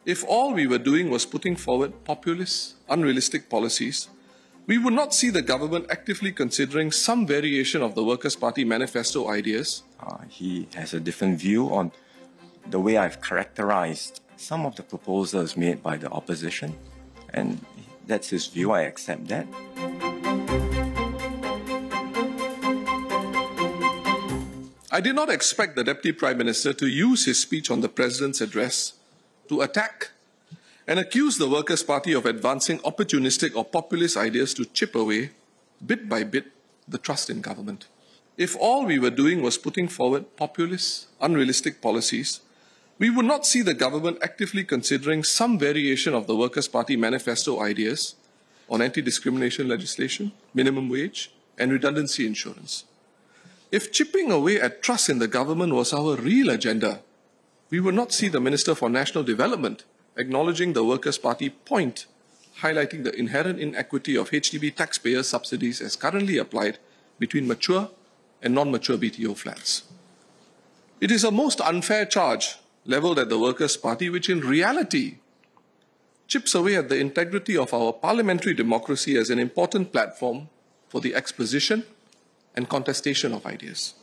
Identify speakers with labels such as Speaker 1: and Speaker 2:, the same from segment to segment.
Speaker 1: If all we were doing was putting forward populist, unrealistic policies, we would not see the government actively considering some variation of the Workers' Party manifesto ideas.
Speaker 2: He has a different view on the way I've characterized some of the proposals made by the opposition, and that's his view. I accept that.
Speaker 1: I did not expect the Deputy Prime Minister to use his speech on the President's address to attack and accuse the Workers' Party of advancing opportunistic or populist ideas to chip away, bit by bit, the trust in government. If all we were doing was putting forward populist, unrealistic policies, we would not see the government actively considering some variation of the Workers' Party manifesto ideas on anti-discrimination legislation, minimum wage, and redundancy insurance. If chipping away at trust in the government was our real agenda, we would not see the Minister for National Development acknowledging the Workers' Party point, highlighting the inherent inequity of HDB taxpayer subsidies as currently applied between mature and non-mature BTO flats. It is a most unfair charge levelled at the Workers' Party, which in reality chips away at the integrity of our parliamentary democracy as an important platform for the exposition and contestation of ideas.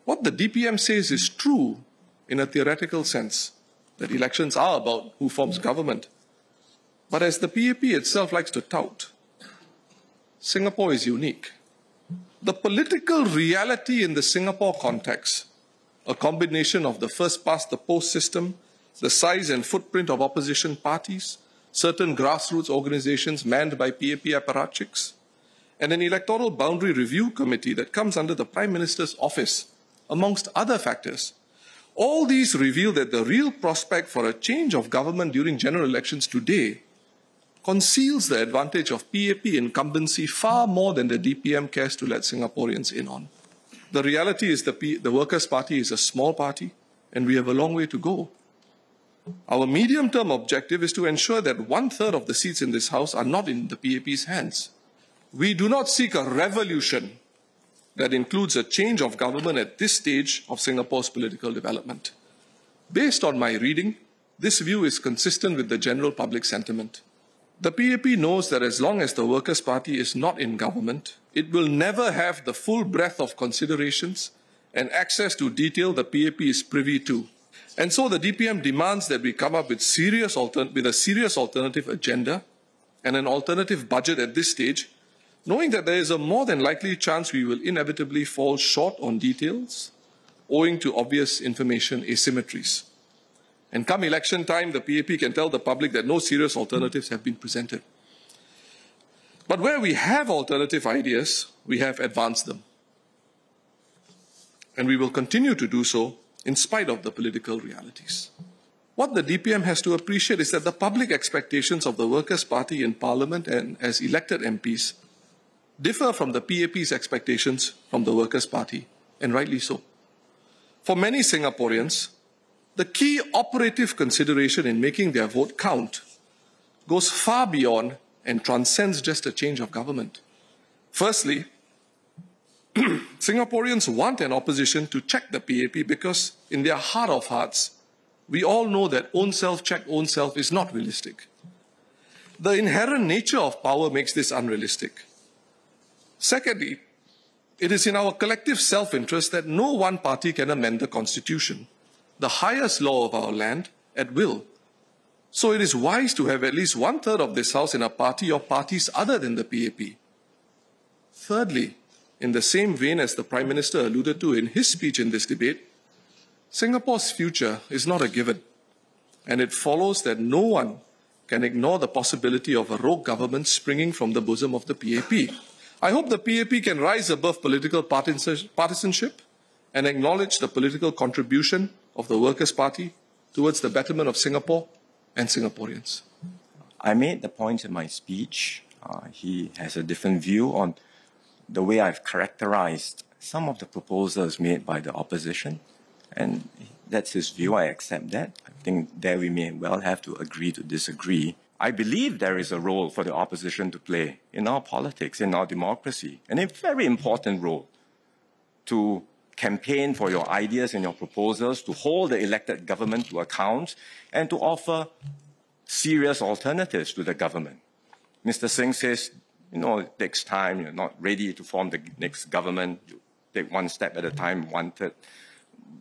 Speaker 1: What the DPM says is true in a theoretical sense, that elections are about who forms government. But as the PAP itself likes to tout, Singapore is unique. The political reality in the Singapore context, a combination of the first-past-the-post system, the size and footprint of opposition parties, certain grassroots organizations manned by PAP apparatchiks, and an electoral boundary review committee that comes under the Prime Minister's office, amongst other factors. All these reveal that the real prospect for a change of government during general elections today conceals the advantage of PAP incumbency far more than the DPM cares to let Singaporeans in on. The reality is the Workers' Party is a small party, and we have a long way to go. Our medium-term objective is to ensure that 1/3 of the seats in this House are not in the PAP's hands. We do not seek a revolution that includes a change of government at this stage of Singapore's political development. Based on my reading, this view is consistent with the general public sentiment. The PAP knows that as long as the Workers' Party is not in government, it will never have the full breadth of considerations and access to detail the PAP is privy to. And so the DPM demands that we come up with a serious alternative agenda and an alternative budget at this stage, knowing that there is a more than likely chance we will inevitably fall short on details owing to obvious information asymmetries. And come election time, the PAP can tell the public that no serious alternatives have been presented. But where we have alternative ideas, we have advanced them. And we will continue to do so in spite of the political realities. What the DPM has to appreciate is that the public expectations of the Workers' Party in Parliament and as elected MPs differ from the PAP's expectations from the Workers' Party, and rightly so. For many Singaporeans, the key operative consideration in making their vote count goes far beyond and transcends just a change of government. Firstly, Singaporeans want an opposition to check the PAP because in their heart of hearts, we all know that own self check own self is not realistic. The inherent nature of power makes this unrealistic. Secondly, it is in our collective self-interest that no one party can amend the Constitution, the highest law of our land, at will. So it is wise to have at least 1/3 of this House in a party or parties other than the PAP. Thirdly, in the same vein as the Prime Minister alluded to in his speech in this debate, Singapore's future is not a given, and it follows that no one can ignore the possibility of a rogue government springing from the bosom of the PAP. I hope the PAP can rise above political partisanship and acknowledge the political contribution of the Workers' Party towards the betterment of Singapore and Singaporeans.
Speaker 2: I made the point in my speech. He has a different view on the way I've characterized some of the proposals made by the opposition, and that's his view. I accept that. I think there we may well have to agree to disagree. I believe there is a role for the opposition to play in our politics, in our democracy, and a very important role to campaign for your ideas and your proposals, to hold the elected government to account, and to offer serious alternatives to the government. Mr. Singh says, it takes time, you're not ready to form the next government, you take one step at a time, wanted.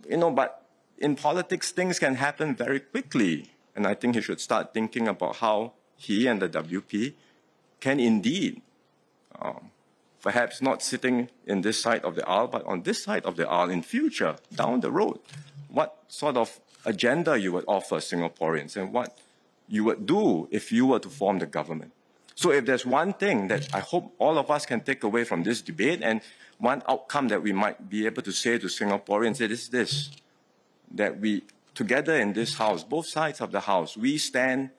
Speaker 2: But in politics, things can happen very quickly. And I think he should start thinking about how he and the WP can indeed, perhaps not sitting in this side of the aisle, but on this side of the aisle in future, down the road, what sort of agenda you would offer Singaporeans and what you would do if you were to form the government. So if there's one thing that I hope all of us can take away from this debate, and one outcome that we might be able to say to Singaporeans, it is this, that we, together in this House, both sides of the House, we stand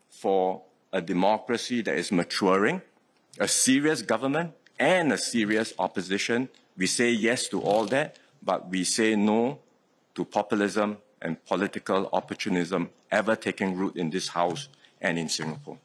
Speaker 2: for a democracy that is maturing, a serious government and a serious opposition. We say yes to all that, but we say no to populism and political opportunism ever taking root in this House and in Singapore.